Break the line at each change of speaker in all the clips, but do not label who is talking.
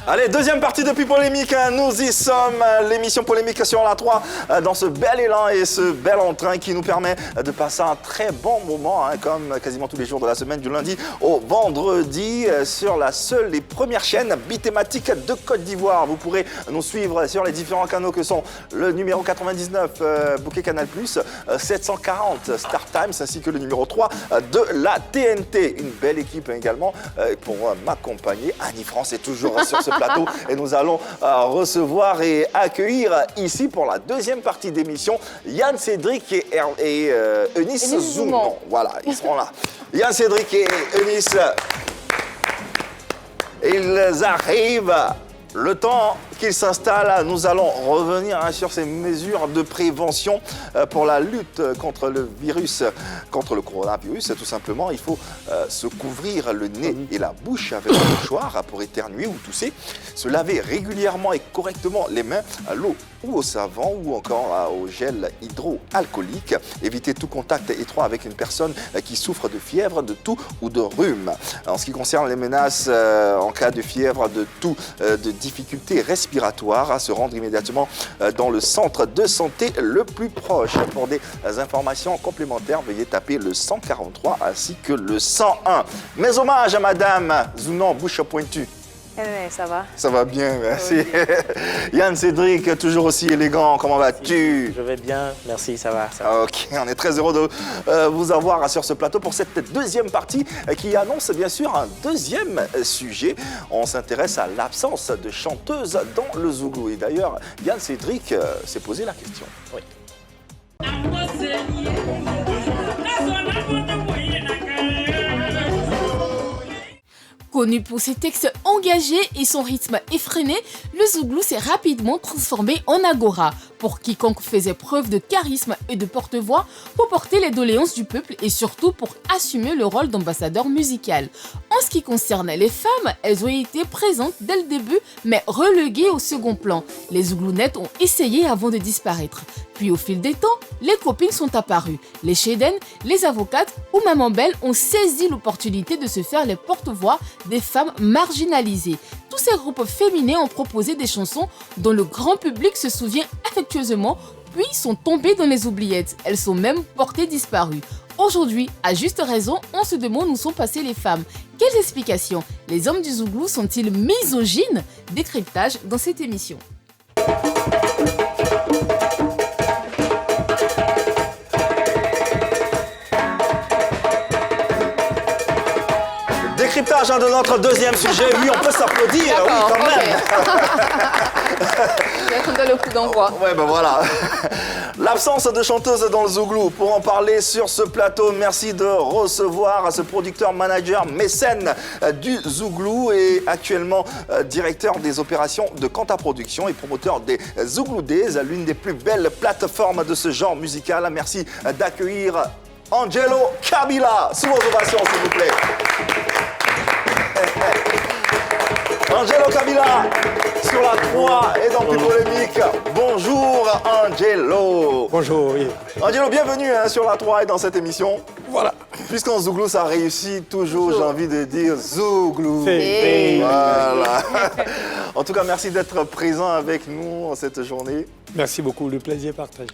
Allez, deuxième partie de Plus Polémique, nous y sommes, l'émission Polémique sur la 3, dans ce bel élan et ce bel entrain qui nous permet de passer un très bon moment, comme quasiment tous les jours de la semaine, du lundi au vendredi, sur la seule et première chaîne bithématique de Côte d'Ivoire. Vous pourrez nous suivre sur les différents canaux que sont le numéro 99, Bouquet Canal+, 740 Star Times, ainsi que le numéro 3 de la TNT. Une belle équipe également pour m'accompagner. Annie France est toujours sur ce plateau et nous allons recevoir et accueillir ici pour la deuxième partie d'émission Yann Cédric et Eunice Zoumon. Voilà, ils seront là. Yann Cédric et Eunice, ils arrivent. Le temps qu'ils s'installent, nous allons revenir sur ces mesures de prévention pour la lutte contre le virus, contre le coronavirus. Tout simplement, il faut se couvrir le nez et la bouche avec un mouchoir pour éternuer ou tousser, se laver régulièrement et correctement les mains à l'eau ou au savon ou encore au gel hydroalcoolique. Éviter tout contact étroit avec une personne qui souffre de fièvre, de toux ou de rhume. En ce qui concerne les menaces en cas de fièvre, de toux, de difficultés respiratoires, à se rendre immédiatement dans le centre de santé le plus proche. Pour des informations complémentaires, veuillez taper le 143 ainsi que le 101. Mes hommages à Madame Zounon Bouche Pointue.
Ça va.
Ça va bien, merci. Yann Cédric, toujours aussi élégant, comment vas-tu?
Je vais bien, merci, ça va.
Ok, on est très heureux de vous avoir sur ce plateau pour cette deuxième partie qui annonce bien sûr un deuxième sujet. On s'intéresse à l'absence de chanteuses dans le Zouglou. Et d'ailleurs, Yann Cédric s'est posé la question.
Oui.
Connu pour ses textes engagés et son rythme effréné, le Zouglou s'est rapidement transformé en agora pour quiconque faisait preuve de charisme et de porte-voix pour porter les doléances du peuple et surtout pour assumer le rôle d'ambassadeur musical. En ce qui concerne les femmes, elles ont été présentes dès le début mais reléguées au second plan. Les Zouglounettes ont essayé avant de disparaître. Puis au fil des temps, les copines sont apparues. Les Chéden, les avocates ou Maman Belle ont saisi l'opportunité de se faire les porte-voix des femmes marginalisées. Tous ces groupes féminins ont proposé des chansons dont le grand public se souvient affectueusement, puis sont tombées dans les oubliettes. Elles sont même portées disparues. Aujourd'hui, à juste raison, on se demande où sont passées les femmes. Quelles explications? Les hommes du Zouglou sont-ils misogynes? Décryptage dans cette émission.
Décryptage de notre deuxième sujet. Oui, on peut s'applaudir, oui, quand même.
J'attendais le coup d'envoi.
Ouais, ben voilà. L'absence de chanteuse dans le Zouglou. Pour en parler sur ce plateau, merci de recevoir ce producteur, manager, mécène du Zouglou et actuellement directeur des opérations de Quanta Production et promoteur des Zouglou Days, l'une des plus belles plateformes de ce genre musical. Merci d'accueillir Angelo Kabila. Sous vos ovations, s'il vous plaît. Angelo Kabila sur la 3 et dans Plus Polémique. Bonjour Angelo.
Bonjour, oui.
Angelo, bienvenue sur la 3 et dans cette émission.
Voilà.
Puisqu'en Zouglou, ça réussit toujours, j'ai envie de dire Zouglou.
Hey.
Voilà. En tout cas, merci d'être présent avec nous en cette journée.
Merci beaucoup, le plaisir partagé.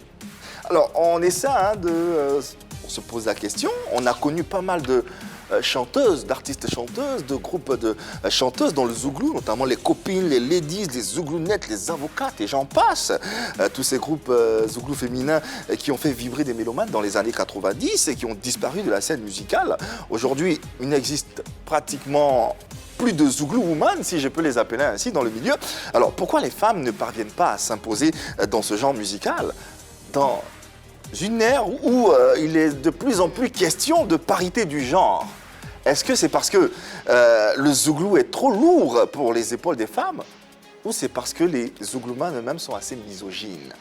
Alors, on essaie on se pose la question. On a connu pas mal de chanteuses, d'artistes chanteuses, de groupes de chanteuses dans le Zouglou, notamment les copines, les ladies, les Zouglounettes, les avocates et j'en passe. Tous ces groupes Zouglou féminins qui ont fait vibrer des mélomanes dans les années 90 et qui ont disparu de la scène musicale. Aujourd'hui, il n'existe pratiquement plus de Zouglou woman, si je peux les appeler ainsi, dans le milieu. Alors, pourquoi les femmes ne parviennent pas à s'imposer dans ce genre musical, dans une ère où il est de plus en plus question de parité du genre? Est-ce que c'est parce que le Zouglou est trop lourd pour les épaules des femmes ou c'est parce que les Zougloumanes eux-mêmes sont assez misogynes?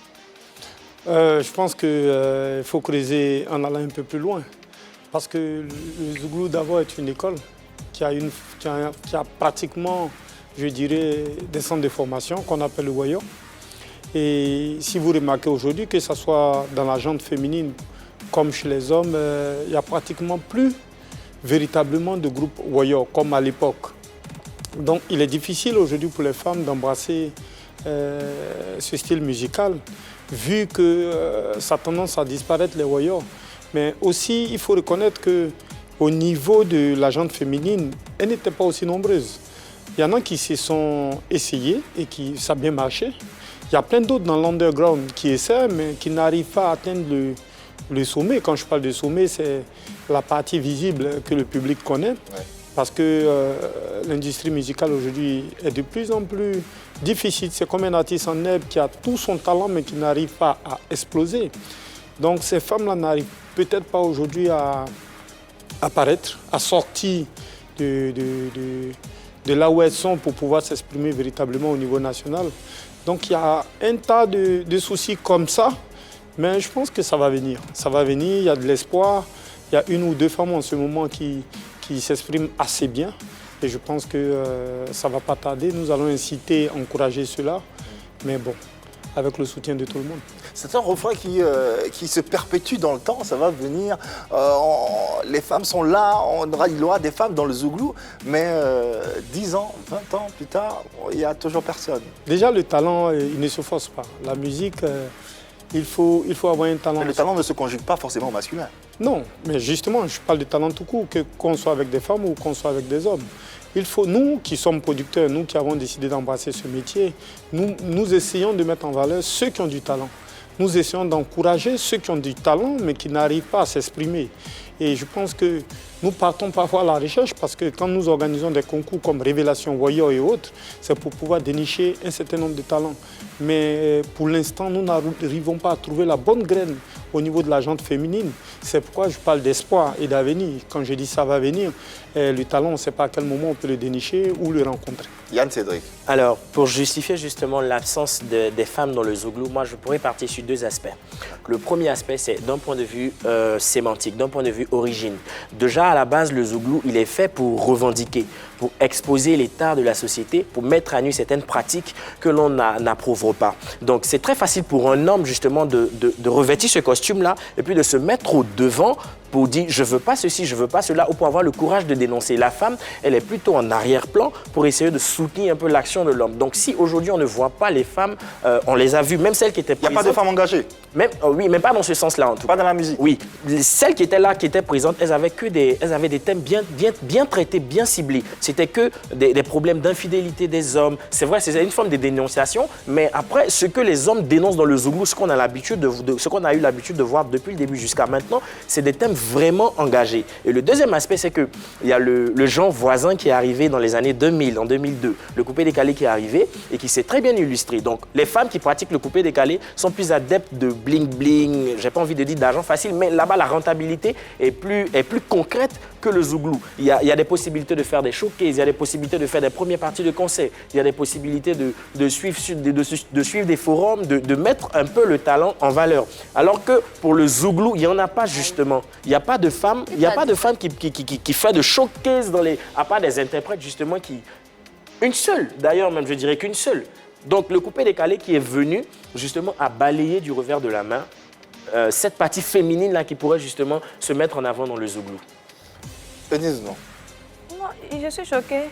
Je pense qu'il faut creuser en allant un peu plus loin. Parce que le Zouglou d'abord est une école qui a pratiquement, je dirais, des centres de formation qu'on appelle le Wayo. Et si vous remarquez aujourd'hui, que ce soit dans la gente féminine comme chez les hommes, il n'y a pratiquement plus véritablement de groupe Wayo comme à l'époque. Donc il est difficile aujourd'hui pour les femmes d'embrasser ce style musical, vu que ça a tendance à disparaître les warriors. Mais aussi, il faut reconnaître qu'au niveau de la gente féminine, elles n'étaient pas aussi nombreuses. Il y en a qui se sont essayés et qui ça a bien marché. Il y a plein d'autres dans l'underground qui essaient, mais qui n'arrivent pas à atteindre le sommet. Quand je parle de sommet, c'est la partie visible que le public connaît.
Ouais.
Parce que l'industrie musicale aujourd'hui est de plus en plus difficile. C'est comme un artiste en herbe qui a tout son talent, mais qui n'arrive pas à exploser. Donc ces femmes-là n'arrivent peut-être pas aujourd'hui à apparaître, à sortir de là où elles sont pour pouvoir s'exprimer véritablement au niveau national. Donc il y a un tas de soucis comme ça, mais je pense que ça va venir. Ça va venir, il y a de l'espoir. Il y a une ou deux femmes en ce moment qui s'expriment assez bien. Et je pense que ça ne va pas tarder. Nous allons inciter, encourager cela. Mais bon, avec le soutien de tout le monde.
C'est un refrain qui se perpétue dans le temps, ça va venir. Les femmes sont là, il y aura des femmes dans le Zouglou, mais 10 ans, 20 ans plus tard, il n'y a toujours personne.
Déjà, le talent, il ne se force pas. La musique, il faut avoir un talent.
Mais le talent ne se conjugue pas forcément au masculin.
Non, mais justement, je parle de talent tout court, qu'on soit avec des femmes ou qu'on soit avec des hommes. Il faut, nous qui sommes producteurs, nous qui avons décidé d'embrasser ce métier, nous essayons de mettre en valeur ceux qui ont du talent. Nous essayons d'encourager ceux qui ont du talent, mais qui n'arrivent pas à s'exprimer. Et je pense que nous partons parfois à la recherche parce que quand nous organisons des concours comme Révélation Warrior et autres, c'est pour pouvoir dénicher un certain nombre de talents. Mais pour l'instant, nous n'arrivons pas à trouver la bonne graine au niveau de la gente féminine. C'est pourquoi je parle d'espoir et d'avenir. Quand je dis ça va venir, le talent, on ne sait pas à quel moment on peut le dénicher ou le rencontrer.
Yann Cédric.
Alors, pour justifier justement l'absence des femmes dans le Zouglou, moi je pourrais partir sur deux aspects. Le premier aspect, c'est d'un point de vue sémantique, d'un point de vue origine. Déjà, à la base, le Zouglou, il est fait pour revendiquer, pour exposer l'état de la société, pour mettre à nu certaines pratiques que l'on n'approuve pas. Donc, c'est très facile pour un homme, justement, de revêtir ce costume-là et puis de se mettre au devant pour dire « je veux pas ceci, je veux pas cela » ou pour avoir le courage de dénoncer. La femme, elle est plutôt en arrière-plan pour essayer de soutenir un peu l'action de l'homme. Donc, si aujourd'hui on ne voit pas les femmes, on les a vues, même celles qui étaient présentes...
Il n'y a pas de femmes engagées?
Même, oui, mais pas dans ce sens-là en tout cas.
Pas dans la musique?
Oui, celles qui étaient là, qui étaient présentes, elles avaient des thèmes bien traités, bien ciblés. C'était que des problèmes d'infidélité des hommes. C'est vrai, c'est une forme de dénonciation, mais après, ce que les hommes dénoncent dans le Zouglou, ce qu'on a eu l'habitude de voir depuis le début jusqu'à maintenant, c'est des thèmes vraiment engagés. Et le deuxième aspect, c'est qu'il y a le genre voisin qui est arrivé dans les années 2000, en 2002, le coupé-décalé qui est arrivé et qui s'est très bien illustré. Donc, les femmes qui pratiquent le coupé-décalé sont plus adeptes de bling-bling, j'ai pas envie de dire d'argent facile, mais là-bas, la rentabilité est plus concrète que le Zouglou. Il y a des possibilités de faire des showcases, il y a des possibilités de faire des premières parties de concerts, il y a des possibilités de suivre des forums, de mettre un peu le talent en valeur. Alors que pour le Zouglou, il n'y en a pas justement. Il n'y a pas de femmes, qui fait de showcase à part des interprètes justement qui... Une seule, d'ailleurs même je dirais qu'une seule. Donc le coupé-décalé qui est venu justement à balayer du revers de la main cette partie féminine-là qui pourrait justement se mettre en avant dans le Zouglou.
Denise, non.
Non, je suis choquée.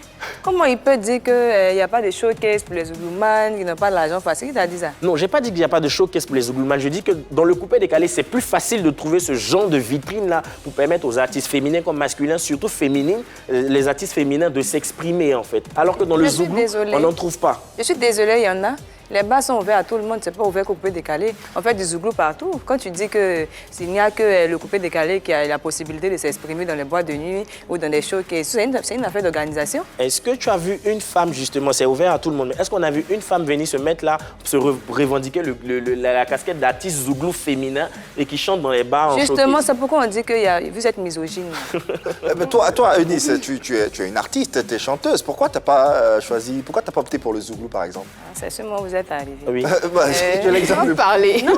Comment il peut dire qu'il n'y a pas de showcase pour les Zougloumanes, qu'ils n'ont pas de l'argent facile? Qui t'a dit ça?
Non, je n'ai pas dit qu'il n'y a pas de showcase pour les Zougloumanes. Je dis que dans le coupé-décalé, c'est plus facile de trouver ce genre de vitrine-là pour permettre aux artistes féminins comme masculins, surtout féminines, les artistes féminins de s'exprimer en fait. Alors que dans le Zouglou, on n'en trouve pas.
Je suis désolée, il y en a. Les bars sont ouverts à tout le monde, c'est pas ouvert qu'au coupé-décalé. On fait du Zouglou partout. Quand tu dis qu'il n'y a que le coupé-décalé qui a la possibilité de s'exprimer dans les boîtes de nuit ou dans des showcases, c'est une affaire d'organisation.
Est-ce que tu as vu une femme, justement, c'est ouvert à tout le monde, mais est-ce qu'on a vu une femme venir se mettre là, se revendiquer la casquette d'artiste Zouglou féminin et qui chante dans les bars en
Justement,
showcase?
c'est pourquoi on dit que vous êtes misogyne.
Mais toi, Eunice, tu es une artiste, tu es chanteuse. Pourquoi tu n'as pas pourquoi tu n'as pas opté pour le Zouglou, par exemple?
C'est ce moment où vous êtes arrivé.
Oui.
J'ai l'exemple.
Parler.
Non,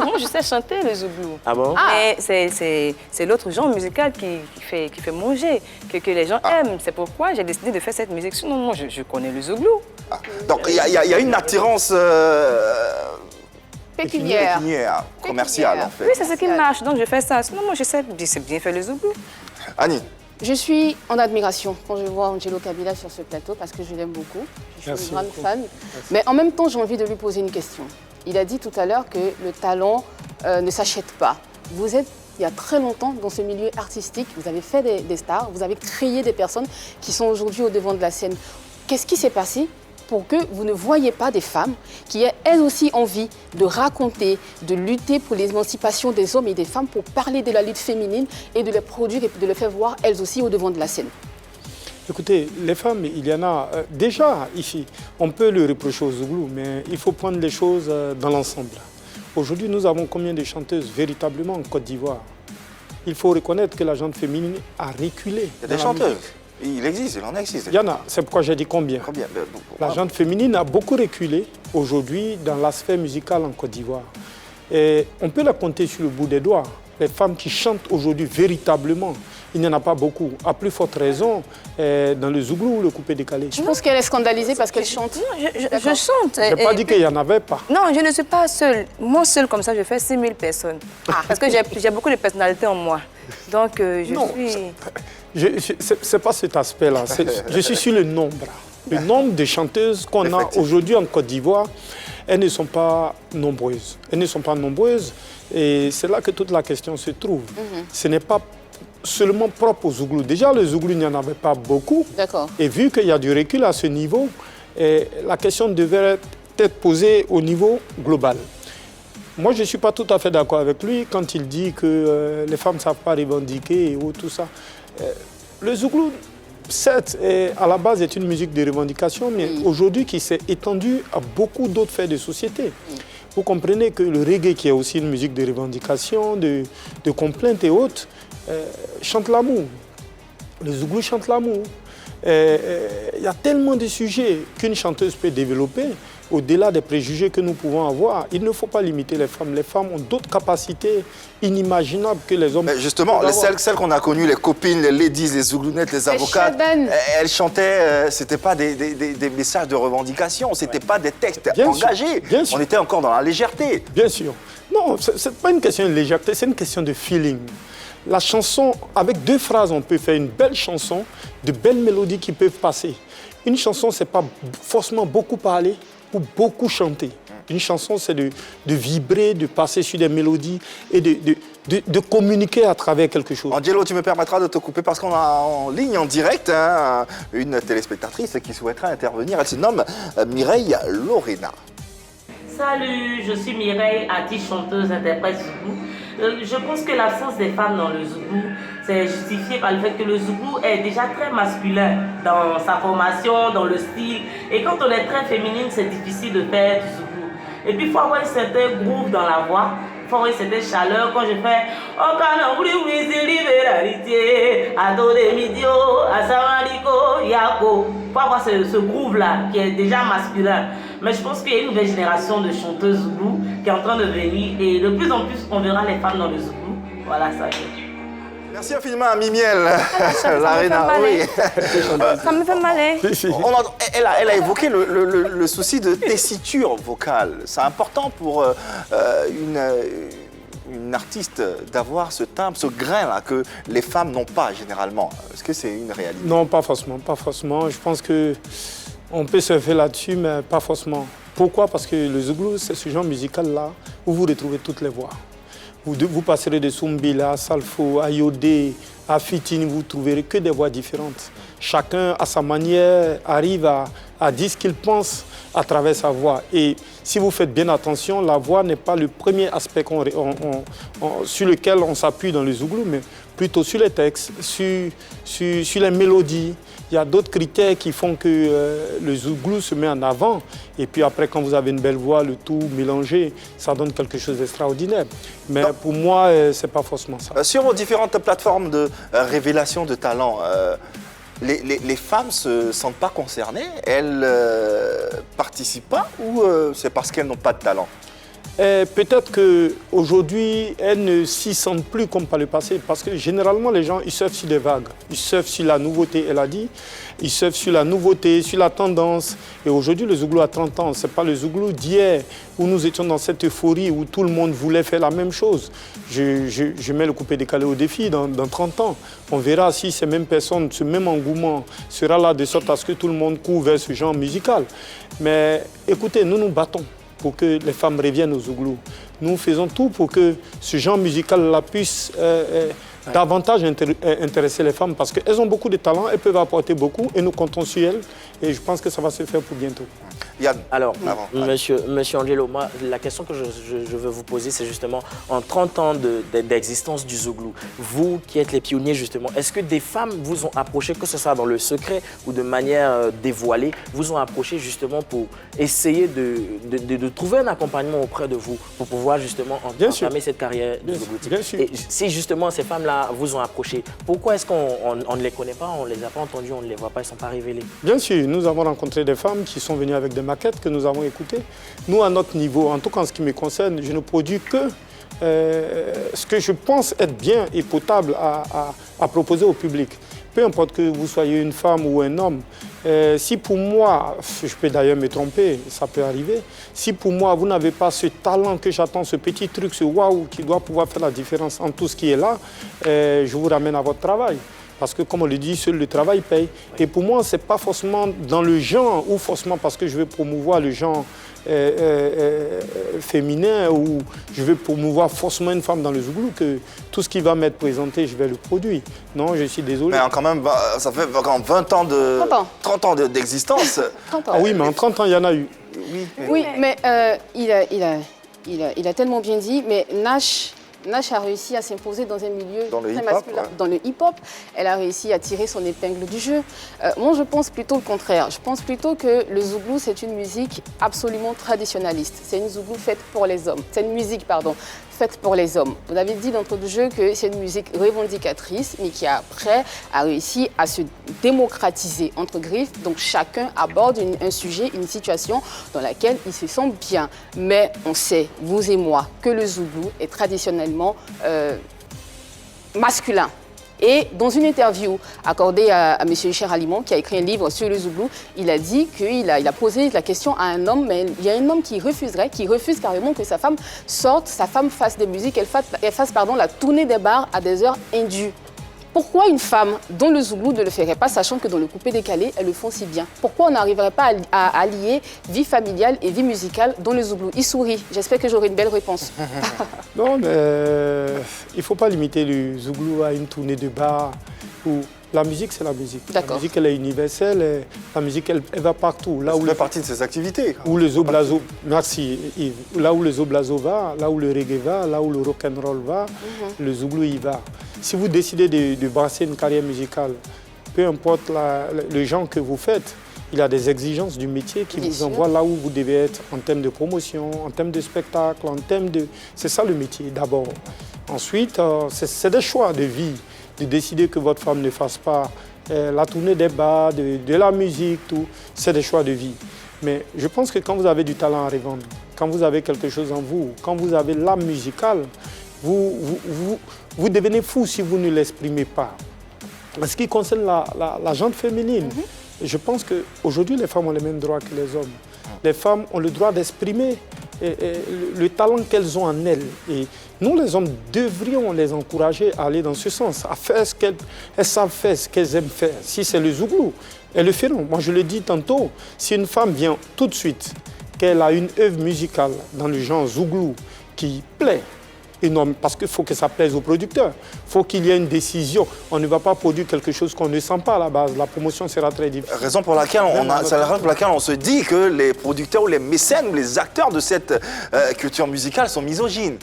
moi je sais chanter le Zouglou.
Ah bon?
Mais c'est l'autre genre musical qui fait manger, que les gens aiment. C'est pourquoi j'ai décidé de faire cette musique. Sinon, moi, je connais le Zouglou.
Ah. Donc, il y a une attirance
Pécuniaire.
commerciale, en fait.
Oui, c'est ce qui marche, donc je fais ça. Sinon, moi, je sais bien faire le Zouglou.
Annie,
Je suis en admiration quand je vois Angelo Kabila sur ce plateau parce que je l'aime beaucoup. Je suis
Merci
une grande
beaucoup.
fan.
Merci.
Mais en même temps, j'ai envie de lui poser une question. Il a dit tout à l'heure que le talent ne s'achète pas. Vous êtes, il y a très longtemps, dans ce milieu artistique. Vous avez fait des stars, vous avez créé des personnes qui sont aujourd'hui au devant de la scène. Qu'est-ce qui s'est passé pour que vous ne voyez pas des femmes qui aient elles aussi envie de raconter, de lutter pour l'émancipation des hommes et des femmes, pour parler de la lutte féminine et de les produire et de les faire voir elles aussi au devant de la scène?
Écoutez, les femmes, il y en a déjà ici. On peut le reprocher aux Zouglous, mais il faut prendre les choses dans l'ensemble. Aujourd'hui, nous avons combien de chanteuses véritablement en Côte d'Ivoire? Il faut reconnaître que la gente féminine a reculé.
Il y a des chanteuses. Il existe, il en existe.
Il y en a, c'est pourquoi j'ai dit combien.
Combien?
La gente féminine a beaucoup reculé aujourd'hui dans l'aspect musical en Côte d'Ivoire. Et on peut la compter sur le bout des doigts. Les femmes qui chantent aujourd'hui véritablement, il n'y en a pas beaucoup. À plus forte raison, dans le Zouglou ou le coupé décalé.
Je pense qu'elle est scandalisée parce qu'elle chante.
Je chante.
Je n'ai pas dit qu'il n'y en avait pas.
Non, je ne suis pas seule. Moi, seule comme ça, je fais 6 000 personnes. Parce que j'ai beaucoup de personnalité en moi. Donc, je
Non,
suis...
Ce n'est pas cet aspect-là. Je suis sur le nombre. Le nombre de chanteuses qu'on a aujourd'hui en Côte d'Ivoire, elles ne sont pas nombreuses. Elles ne sont pas nombreuses et c'est là que toute la question se trouve. Ce n'est pas seulement propre aux Zouglous. Déjà, les Zouglous, il n'y en avait pas beaucoup.
D'accord.
Et vu qu'il y a du recul à ce niveau, la question devrait être posée au niveau global. Moi, je ne suis pas tout à fait d'accord avec lui quand il dit que les femmes ne savent pas revendiquer et tout ça. Le Zouglou, certes, à la base, est une musique de revendication, mais aujourd'hui, qui s'est étendue à beaucoup d'autres faits de société. Vous comprenez que le reggae, qui est aussi une musique de revendication, de complaintes et autres, chante l'amour. Le Zouglou chante l'amour. Il y a tellement de sujets qu'une chanteuse peut développer, au-delà des préjugés que nous pouvons avoir. Il ne faut pas limiter les femmes. Les femmes ont d'autres capacités inimaginables que les hommes.
Mais justement, celles qu'on a connues, les copines, les ladies, les zouglounettes, les avocates, elles chantaient, c'était pas des messages de revendication, c'était pas des textes engagés.
Bien sûr.
On était encore dans la légèreté.
Bien sûr. Non, c'est pas une question de légèreté, c'est une question de feeling. La chanson, avec 2 phrases, on peut faire une belle chanson, de belles mélodies qui peuvent passer. Une chanson, c'est pas forcément beaucoup parler ou beaucoup chanter. Une chanson, c'est de vibrer, de passer sur des mélodies et de communiquer à travers quelque chose.
Angelo, tu me permettras de te couper parce qu'on a en ligne, en direct, une téléspectatrice qui souhaiterait intervenir. Elle se nomme Mireille Lorena.
Salut, je suis Mireille, artiste, chanteuse, interprète Zouglou. Je pense que l'absence des femmes dans le Zouglou, c'est justifié par le fait que le Zouglou est déjà très masculin dans sa formation, dans le style. Et quand on est très féminine, c'est difficile de faire du Zouglou. Et puis il faut avoir un certain groove dans la voix, il faut avoir une certaine chaleur. Quand je fais « Oh, Kanaouli, oui, c'est libéralité, Ado de Midio, Asamariko, Yako », il faut avoir ce groove-là qui est déjà masculin. Mais je pense qu'il y a une nouvelle génération de chanteuses Zouglou qui est en train de venir et de plus en plus on verra les femmes dans le Zouglou. Voilà ça.
Merci infiniment à Mimiel
Ça
Larena. Oui.
Ça me fait mal, hein.
Elle a évoqué le souci de tessiture vocale. C'est important pour une artiste d'avoir ce timbre, ce grain-là que les femmes n'ont pas généralement. Est-ce que c'est une réalité?
Non, pas forcément, pas forcément. Je pense que on peut surfer là-dessus, mais pas forcément. Pourquoi? Parce que le Zouglou, c'est ce genre musical-là où vous retrouvez toutes les voix. Vous passerez de Soumbila, Salfo, à Yodé, à Fitine, vous ne trouverez que des voix différentes. Chacun, à sa manière, arrive à dire ce qu'il pense à travers sa voix. Et si vous faites bien attention, la voix n'est pas le premier aspect sur lequel on s'appuie dans le Zouglou, mais plutôt sur les textes, sur les mélodies. Il y a d'autres critères qui font que le Zouglou se met en avant. Et puis après, quand vous avez une belle voix, le tout mélangé, ça donne quelque chose d'extraordinaire. Mais pour moi, ce n'est pas forcément ça.
Sur vos différentes plateformes de révélation de talent, les femmes ne se sentent pas concernées? Elles ne participent pas ou c'est parce qu'elles n'ont pas de talent?
Peut-être qu'aujourd'hui, elles ne s'y sentent plus comme par le passé, parce que généralement, les gens, ils surfent sur des vagues. Ils surfent sur la nouveauté, elle a dit. Ils surfent sur la nouveauté, sur la tendance. Et aujourd'hui, le Zouglou a 30 ans. Ce n'est pas le Zouglou d'hier, où nous étions dans cette euphorie, où tout le monde voulait faire la même chose. Je mets le coupé-décalé au défi dans 30 ans. On verra si ces mêmes personnes, ce même engouement sera là de sorte à ce que tout le monde court vers ce genre musical. Mais écoutez, nous nous battons pour que les femmes reviennent au Zouglou. Nous faisons tout pour que ce genre musical-là puisse davantage intéresser les femmes parce qu'elles ont beaucoup de talent, elles peuvent apporter beaucoup et nous comptons sur elles et je pense que ça va se faire pour bientôt.
Yann,
alors, monsieur Angelo, moi, la question que je veux vous poser, c'est justement, en 30 ans d'existence du Zouglou, vous qui êtes les pionniers justement, est-ce que des femmes vous ont approché, que ce soit dans le secret ou de manière dévoilée, vous ont approché justement pour essayer de trouver un accompagnement auprès de vous, pour pouvoir justement entamer cette carrière du Zouglou?
Bien sûr.
Et si justement ces femmes-là vous ont approché, pourquoi est-ce qu'on ne les connaît pas, on ne les a pas entendues, on ne les voit pas, elles ne sont pas révélées?
Bien sûr, nous avons rencontré des femmes qui sont venues avec des maquettes que nous avons écoutées. Nous, à notre niveau, en tout cas en ce qui me concerne, je ne produis que ce que je pense être bien et potable à proposer au public. Peu importe que vous soyez une femme ou un homme, si pour moi, je peux d'ailleurs me tromper, ça peut arriver, si pour moi vous n'avez pas ce talent que j'attends, ce petit truc, ce waouh qui doit pouvoir faire la différence entre tout ce qui est là, je vous ramène à votre travail. Parce que, comme on le dit, seul le travail paye. Et pour moi, ce n'est pas forcément dans le genre ou forcément parce que je veux promouvoir le genre féminin ou je veux promouvoir forcément une femme dans le Zouglou que tout ce qui va m'être présenté, je vais le produire. Non, je suis désolé.
Mais quand même, ça fait 20 ans 30 ans d'existence.
30 ans.
Ah oui, mais en 30 ans, il y en a eu.
Oui, mais il a tellement bien dit, mais Nash a réussi à s'imposer dans un milieu très masculin, dans le hip-hop. Elle a réussi à tirer son épingle du jeu. Moi, je pense plutôt le contraire. Je pense plutôt que le Zouglou, c'est une musique absolument traditionnaliste. C'est une Zouglou faite pour les hommes. C'est une musique, pardon, faite pour les hommes. Vous avez dit d'entrée de jeu que c'est une musique revendicatrice, mais qui après a réussi à se démocratiser entre griffes. Donc chacun aborde un sujet, une situation dans laquelle il se sent bien. Mais on sait, vous et moi, que le Zouglou est traditionnellement masculin. Et dans une interview accordée à M. Cher Alimon, qui a écrit un livre sur le Zouglou, il a dit qu'il a posé la question à un homme, mais il y a un homme qui refuse carrément que sa femme sorte, sa femme fasse des musiques, elle fasse la tournée des bars à des heures indues. Pourquoi une femme dont le Zouglou ne le ferait pas, sachant que dans le coupé-décalé, elles le font si bien? Pourquoi on n'arriverait pas à allier vie familiale et vie musicale dans le Zouglou? Il sourit. J'espère que j'aurai une belle réponse.
Non, mais il ne faut pas limiter le Zouglou à une tournée de bar. La musique, c'est la musique. La musique, elle est universelle. Et la musique, elle va partout.
Ça fait partie de ses activités.
Où le Zoblazo, merci Yves. Là où le Zoblazo va, là où le reggae va, là où le rock'n'roll va, le Zouglou y va. Si vous décidez de brasser une carrière musicale, peu importe le genre que vous faites, il y a des exigences du métier qui vous envoient là où vous devez être en termes de promotion, en termes de spectacle, en termes de... C'est ça le métier d'abord. Ensuite, c'est des choix de vie, de décider que votre femme ne fasse pas la tournée des bars, de la musique, tout. C'est des choix de vie. Mais je pense que quand vous avez du talent à revendre, quand vous avez quelque chose en vous, quand vous avez l'âme musicale, vous devenez fou si vous ne l'exprimez pas. En ce qui concerne la gente féminine, je pense qu'aujourd'hui, les femmes ont les mêmes droits que les hommes. Les femmes ont le droit d'exprimer le talent qu'elles ont en elles. Et nous, les hommes, devrions les encourager à aller dans ce sens, à faire ce qu'elles savent faire, ce qu'elles aiment faire. Si c'est le Zouglou, elles le feront. Moi, je le dis tantôt, si une femme vient tout de suite, qu'elle a une œuvre musicale dans le genre Zouglou qui plaît, énorme, parce qu'il faut que ça plaise aux producteurs. Il faut qu'il y ait une décision. On ne va pas produire quelque chose qu'on ne sent pas à la base. La promotion sera très difficile.
Raison pour laquelle c'est la raison pour laquelle on se dit que les producteurs ou les mécènes ou les acteurs de cette culture musicale sont misogynes.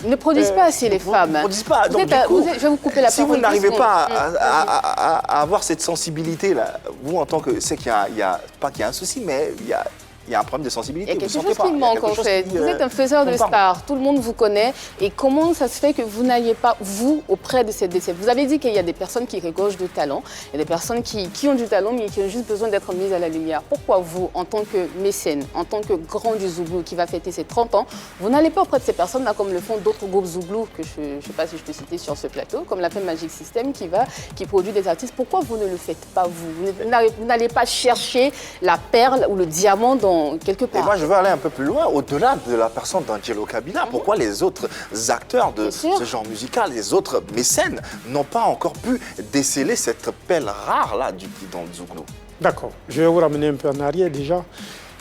Ils ne produisent pas assez les femmes.
Ils ne produisent pas. Donc, du coup,
je vais vous couper la
si vous n'arrivez pas à avoir cette sensibilité-là, vous, en tant que... C'est qu'il y a pas qu'il y a un souci, mais il y a il y a un problème de sensibilité.
Il y a
vous
quelque
sentez
chose
pas.
qui
Il y a
manque
quelque
en
chose
fait.
qui,
Vous êtes un faiseur de
on parle.
stars, tout le monde vous connaît. Et comment ça se fait que vous n'alliez pas, vous, auprès de ces décès? Vous avez dit qu'il y a des personnes qui regorgent de talent, il y a des personnes qui ont du talent mais qui ont juste besoin d'être mises à la lumière. Pourquoi vous, en tant que mécène, en tant que grand du Zouglou qui va fêter ses 30 ans, vous n'allez pas auprès de ces personnes-là comme le font d'autres groupes Zouglou que je ne sais pas si je peux citer sur ce plateau, comme la fait Magic System qui produit des artistes. Pourquoi vous ne le faites pas vous? Vous n'allez pas chercher la perle ou le diamant dans quelque part.
Et moi, je veux aller un peu plus loin, au-delà de la personne d'Angelo Kabila. Pourquoi les autres acteurs de
Bien sûr.
ce genre musical, les autres mécènes, n'ont pas encore pu déceler cette pelle rare-là dans le Zouglou?
D'accord. Je vais vous ramener un peu en arrière déjà.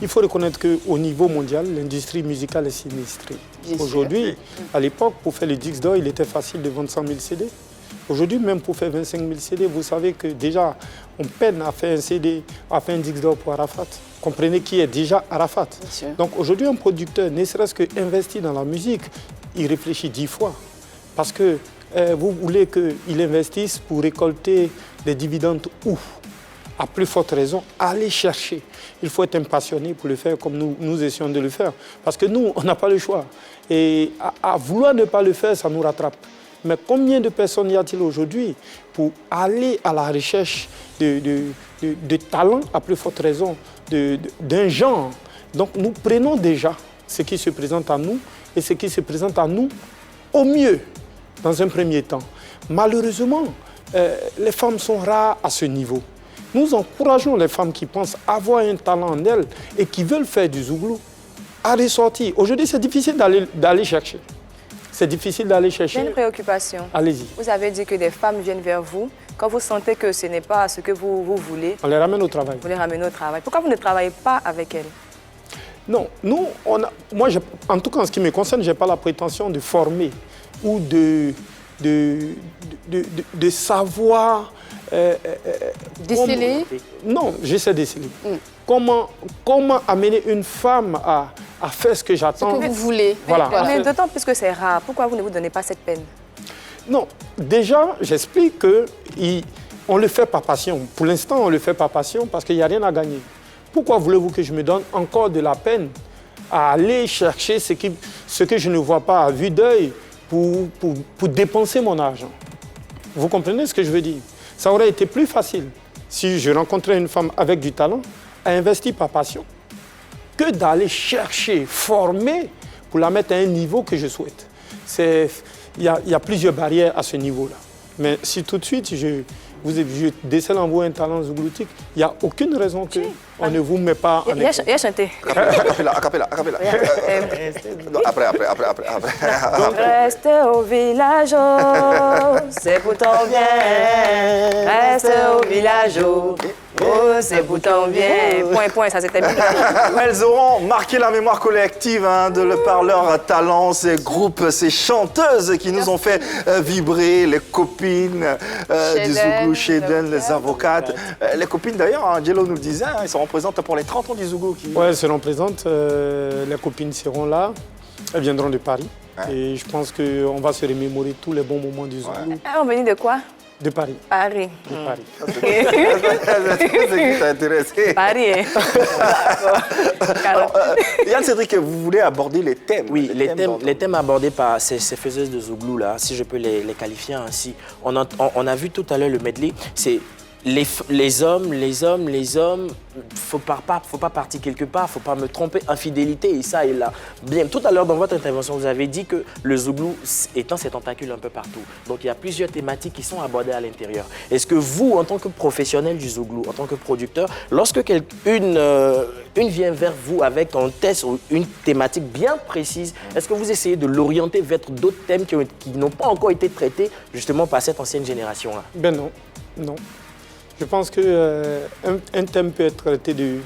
Il faut reconnaître qu'au niveau mondial, l'industrie musicale est sinistrée.
Bien sûr.
Aujourd'hui, à l'époque, pour faire les disques d'or, il était facile de vendre 100 000 CD. Aujourd'hui, même pour faire 25 000 CD, vous savez que déjà, on peine à faire un CD, à faire un disque d'or pour Arafat. Comprenez qui est déjà Arafat.
Bien sûr.
Donc aujourd'hui, un producteur, ne serait-ce qu'investi dans la musique, il réfléchit 10 fois. Parce que vous voulez qu'il investisse pour récolter des dividendes où? À plus forte raison, aller chercher. Il faut être un passionné pour le faire comme nous essayons de le faire. Parce que nous, on n'a pas le choix. Et à vouloir ne pas le faire, ça nous rattrape. Mais combien de personnes y a-t-il aujourd'hui pour aller à la recherche de talents, à plus forte raison, d'un genre? Donc nous prenons déjà ce qui se présente à nous et ce qui se présente à nous au mieux, dans un premier temps. Malheureusement, les femmes sont rares à ce niveau. Nous encourageons les femmes qui pensent avoir un talent en elles et qui veulent faire du Zouglou à ressortir. Aujourd'hui, c'est difficile d'aller chercher. C'est difficile d'aller chercher.
J'ai une préoccupation.
Allez-y.
Vous avez dit que des femmes viennent vers vous. Quand vous sentez que ce n'est pas ce que vous voulez,
On les ramène au travail.
vous les ramenez au travail. Pourquoi vous ne travaillez pas avec elles?
Non, nous, en tout cas, en ce qui me concerne, je n'ai pas la prétention de former ou de savoir...
Déceler.
Non, j'essaie de déceler. Comment amener une femme à faire ce que
Ce
j'attends?
que vous voulez.
Voilà.
Mais d'autant plus que c'est rare. Pourquoi vous ne vous donnez pas cette peine?
Non, déjà, j'explique qu'on le fait par passion. Pour l'instant, on le fait par passion parce qu'il n'y a rien à gagner. Pourquoi voulez-vous que je me donne encore de la peine à aller chercher ce que je ne vois pas à vue d'œil pour dépenser mon argent? Vous comprenez ce que je veux dire? Ça aurait été plus facile si je rencontrais une femme avec du talent à investir par passion que d'aller chercher, former pour la mettre à un niveau que je souhaite. Il y a plusieurs barrières à ce niveau-là. Mais si tout de suite, je décèle en vous un talent zougloutique, il n'y a aucune raison qu'on ne vous met pas en
Il a chanté.
Acapella. Non, après.
Reste au village, oh, c'est pour ton bien. Reste au village, oh, c'est pour ton bien. Point, ça c'était bien.
Elles auront marqué la mémoire collective par leur talent, ces groupes, ces chanteuses qui nous ont fait vibrer, les copines du Zouglou, Sheden, les avocates. Les copines d'ailleurs, Angelo nous le disait, ils seront présentes pour les 30 ans du Zouglou.
Oui, elles seront présentes, les copines seront là, elles viendront de Paris.
Ouais.
Et je pense qu'on va se remémorer tous les bons moments du Zouglou.
On venait de quoi?
De Paris.
Paris.
De Paris.
C'est qui t'a intéressé.
Paris, hein.
Alors, Yann Cédric, vous voulez aborder les thèmes?
Oui, les thèmes abordés par ces faiseuses de Zouglou, là, si je peux les qualifier ainsi. On a vu tout à l'heure le medley, c'est les hommes, faut pas partir quelque part, faut pas me tromper, infidélité et ça et là. Bien, tout à l'heure dans votre intervention, vous avez dit que le Zouglou étend ses tentacules un peu partout. Donc il y a plusieurs thématiques qui sont abordées à l'intérieur. Est-ce que vous, en tant que professionnel du Zouglou, en tant que producteur, lorsque une vient vers vous avec un test ou une thématique bien précise, est-ce que vous essayez de l'orienter vers d'autres thèmes qui n'ont pas encore été traités justement par cette ancienne génération-là?
Ben non. Je pense qu'un thème peut être traité de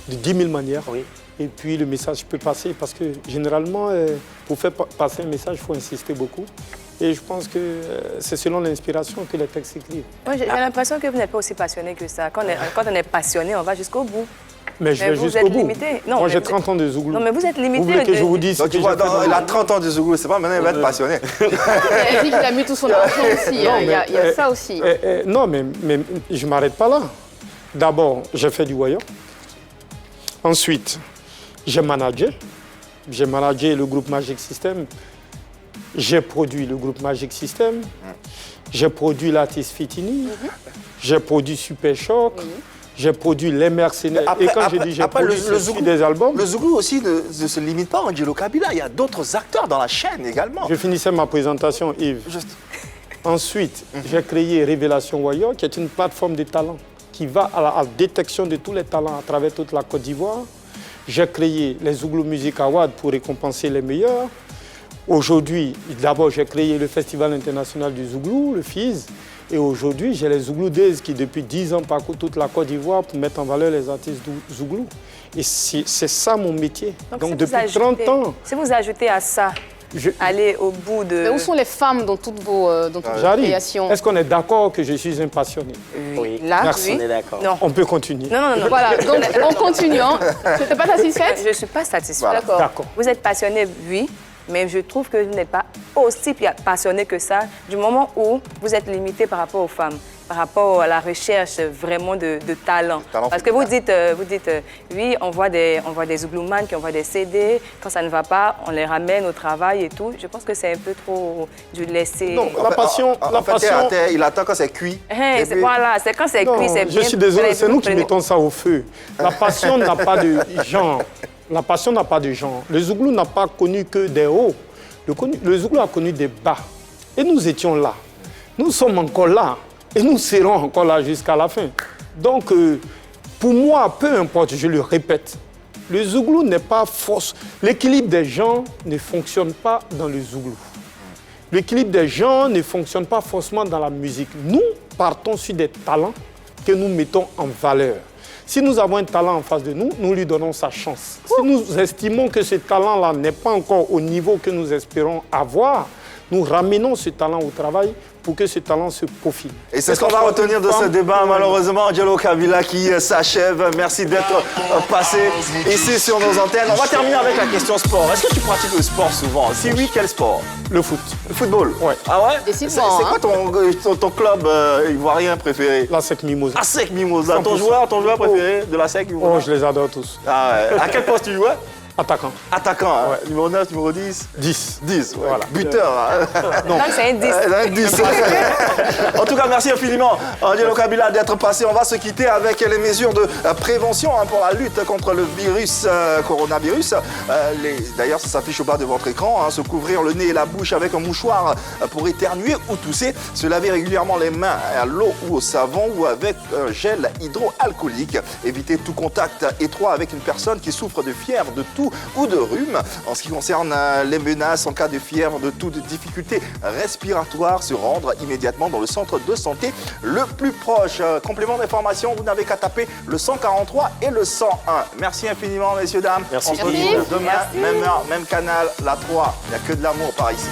10 000 manières.
Oui.
Et puis le message peut passer parce que généralement, pour faire passer un message, il faut insister beaucoup. Et je pense que c'est selon l'inspiration que les textes s'écrivent.
Moi, j'ai l'impression que vous n'êtes pas aussi passionné que ça. Quand on est passionné, on va jusqu'au bout.
Mais je vais
vous
jusqu'au
êtes
bout.
limité. Non,
Moi,
mais
j'ai
vous
30 ans de Zouglou.
Non, mais vous êtes limité.
Vous voulez que je vous dise ce
Donc
que
tu vois,
j'ai fait
il a 30 ans de Zouglou, c'est pas maintenant il va être passionné.
Il a dit qu'il a mis tout son argent aussi.
Non,
Il y a ça aussi.
Non, mais je ne m'arrête pas là. D'abord, j'ai fait du voyant. Ensuite, j'ai managé le groupe Magic System. J'ai produit le groupe Magic System. J'ai produit l'artiste Fitini. J'ai produit Super Choc. J'ai produit Les Mercenaires.
Après,
et quand je dis j'ai produit des albums...
Le Zouglou aussi ne se limite pas à Angelo Kabila. Il y a d'autres acteurs dans la chaîne également.
Je finissais ma présentation, Yves. Ensuite, j'ai créé Révélation Warrior, qui est une plateforme de talents qui va à la détection de tous les talents à travers toute la Côte d'Ivoire. J'ai créé les Zouglou Music Awards pour récompenser les meilleurs. Aujourd'hui, d'abord, j'ai créé le Festival international du Zouglou, le FIZ. Et aujourd'hui, j'ai les Zouglou Days qui, depuis 10 ans, parcourent toute la Côte d'Ivoire pour mettre en valeur les artistes Zouglou. Et c'est ça mon métier. Donc depuis 30 ans...
Si vous ajoutez à ça, aller au bout de...
Mais où sont les femmes dans toutes vos créations?
Est-ce qu'on est d'accord que je suis un passionné?
Oui. Là,
merci.
Oui.
On est d'accord.
Non.
On peut continuer.
Non.
Voilà, donc en continuant, tu n'étais pas satisfaite?
Je ne suis pas satisfaite.
Voilà.
D'accord.
Vous êtes passionné, oui, mais je trouve que vous n'êtes pas aussi passionné que ça du moment où vous êtes limité par rapport aux femmes, par rapport à la recherche vraiment de talent. Parce que vous dites oui, on voit des Zouglouman qui envoient des CD, quand ça ne va pas, on les ramène au travail et tout. Je pense que c'est un peu trop du laisser...
Non, la passion...
Il attend quand c'est cuit.
Voilà, c'est quand c'est cuit, c'est bien.
Je suis désolé, c'est nous qui mettons ça au feu. La passion n'a pas de genre. La passion n'a pas de genre. Le Zouglou n'a pas connu que des hauts. Le Zouglou a connu des bas. Et nous étions là. Nous sommes encore là. Et nous serons encore là jusqu'à la fin. Donc, pour moi, peu importe, je le répète, le Zouglou n'est pas force. L'équilibre des gens ne fonctionne pas dans le Zouglou. L'équilibre des gens ne fonctionne pas forcément dans la musique. Nous partons sur des talents que nous mettons en valeur. Si nous avons un talent en face de nous, nous lui donnons sa chance. Si nous estimons que ce talent-là n'est pas encore au niveau que nous espérons avoir, nous ramenons ce talent au travail pour que ce talent se profile.
Et c'est ce qu'on va retenir de ce débat, malheureusement. Angelo Kabila qui s'achève. Merci d'être passé ici sur nos antennes. On va terminer avec la question sport. Est-ce que tu pratiques le sport souvent? Si oui, quel sport?
Le foot.
Le football?
Ouais.
Ah ouais?
C'est
quoi ton club ivoirien préféré?
La SEC Mimosa.
La SEC Mimosa. Ton joueur préféré de la SEC Mimosa?
Oh, je les adore tous.
Ah ouais. À quel poste tu jouais?
Attaquant.
Attaquant, hein?
Ouais.
Numéro 9, numéro 10?
10.
10, ouais.
Voilà.
Buteur. Hein?
Non.
Donc c'est un 10.
Un 10. En tout cas, merci infiniment, Angelo Kabila, d'être passé. On va se quitter avec les mesures de prévention pour la lutte contre le virus coronavirus. D'ailleurs, ça s'affiche au bas de votre écran. Se couvrir le nez et la bouche avec un mouchoir pour éternuer ou tousser. Se laver régulièrement les mains à l'eau ou au savon ou avec un gel hydroalcoolique. Éviter tout contact étroit avec une personne qui souffre de fièvre, de toux ou de rhume. En ce qui concerne les menaces en cas de fièvre, de toux, de difficultés respiratoires, se rendre immédiatement dans le centre de santé le plus proche. Complément d'information, vous n'avez qu'à taper le 143 et le 101. Merci infiniment, messieurs, dames.
Merci.
On se retrouve demain, même heure, même canal, la 3. Il n'y a que de l'amour par ici.